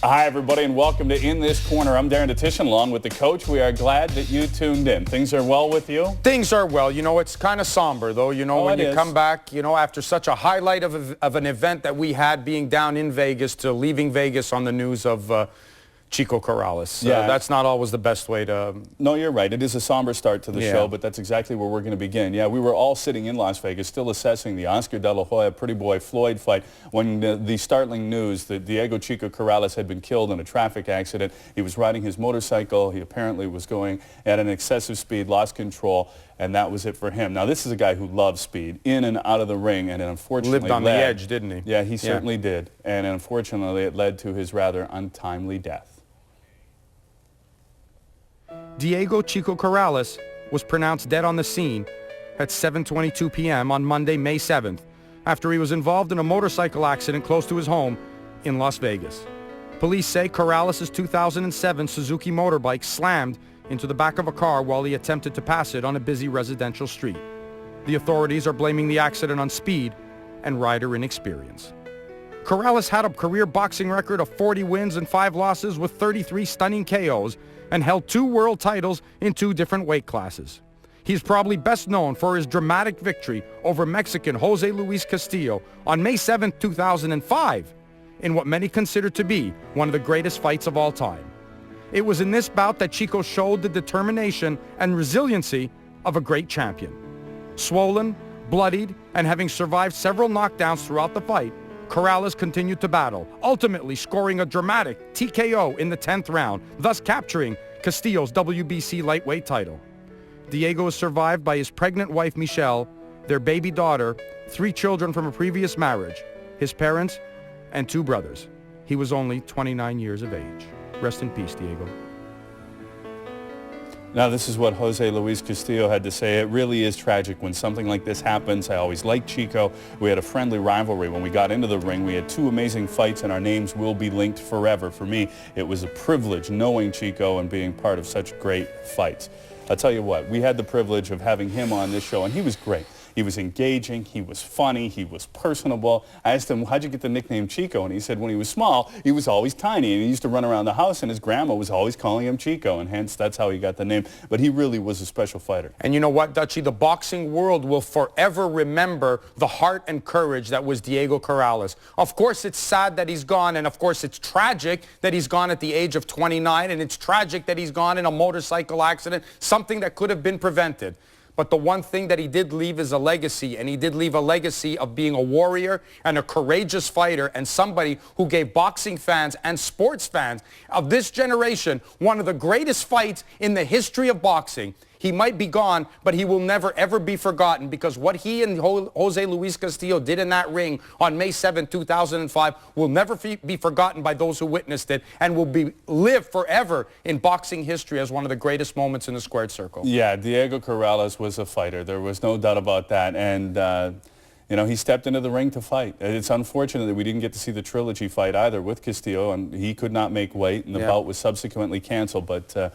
Hi, everybody, and welcome to In This Corner. I'm Darren Detition, along with the coach. We are glad that you tuned in. Things are well with you? Things are well. You know, it's kind of somber, though. You know, when you come back, you know, after such a highlight of an event that we had being down in Vegas to leaving Vegas on the news of Chico Corrales. Yeah. That's not always the best way to... No, you're right. It is a somber start to the show, but that's exactly where we're going to begin. Yeah, we were all sitting in Las Vegas still assessing the Oscar De La Hoya Pretty Boy Floyd fight when the startling news that Diego Chico Corrales had been killed in a traffic accident. He was riding his motorcycle. He apparently was going at an excessive speed, lost control, and that was it for him. Now, this is a guy who loves speed, in and out of the ring, and it unfortunately lived on the edge, didn't he? Yeah, he certainly did. And unfortunately, it led to his rather untimely death. Diego Chico Corrales was pronounced dead on the scene at 7:22 p.m. on Monday, May 7th, after he was involved in a motorcycle accident close to his home in Las Vegas. Police say Corrales' 2007 Suzuki motorbike slammed into the back of a car while he attempted to pass it on a busy residential street. The authorities are blaming the accident on speed and rider inexperience. Corrales had a career boxing record of 40 wins and 5 losses with 33 stunning KOs and held 2 world titles in 2 different weight classes. He's probably best known for his dramatic victory over Mexican Jose Luis Castillo on May 7, 2005, in what many consider to be one of the greatest fights of all time. It was in this bout that Chico showed the determination and resiliency of a great champion. Swollen, bloodied, and having survived several knockdowns throughout the fight, Corrales continued to battle, ultimately scoring a dramatic TKO in the 10th round, thus capturing Castillo's WBC lightweight title. Diego is survived by his pregnant wife, Michelle, their baby daughter, 3 children from a previous marriage, his parents, and 2 brothers. He was only 29 years of age. Rest in peace, Diego. Now, this is what Jose Luis Castillo had to say. It really is tragic when something like this happens. I always liked Chico. We had a friendly rivalry when we got into the ring. We had 2 amazing fights, and our names will be linked forever. For me, it was a privilege knowing Chico and being part of such great fights. I'll tell you what, we had the privilege of having him on this show, and he was great. He was engaging, he was funny, he was personable. I asked him, how'd you get the nickname Chico? And he said when he was small, he was always tiny, and he used to run around the house, and his grandma was always calling him Chico, and hence that's how he got the name. But he really was a special fighter. And you know what, Dutchie? The boxing world will forever remember the heart and courage that was Diego Corrales. Of course, it's sad that he's gone, and of course, it's tragic that he's gone at the age of 29, and it's tragic that he's gone in a motorcycle accident, something that could have been prevented. But the one thing that he did leave is a legacy, and he did leave a legacy of being a warrior and a courageous fighter and somebody who gave boxing fans and sports fans of this generation one of the greatest fights in the history of boxing. He might be gone, but he will never, ever be forgotten because what he and Jose Luis Castillo did in that ring on May 7, 2005 will never be forgotten by those who witnessed it and will live forever in boxing history as one of the greatest moments in the squared circle. Yeah, Diego Corrales was a fighter. There was no doubt about that. And, you know, he stepped into the ring to fight. It's unfortunate that we didn't get to see the trilogy fight either with Castillo, and he could not make weight, and the bout was subsequently canceled. But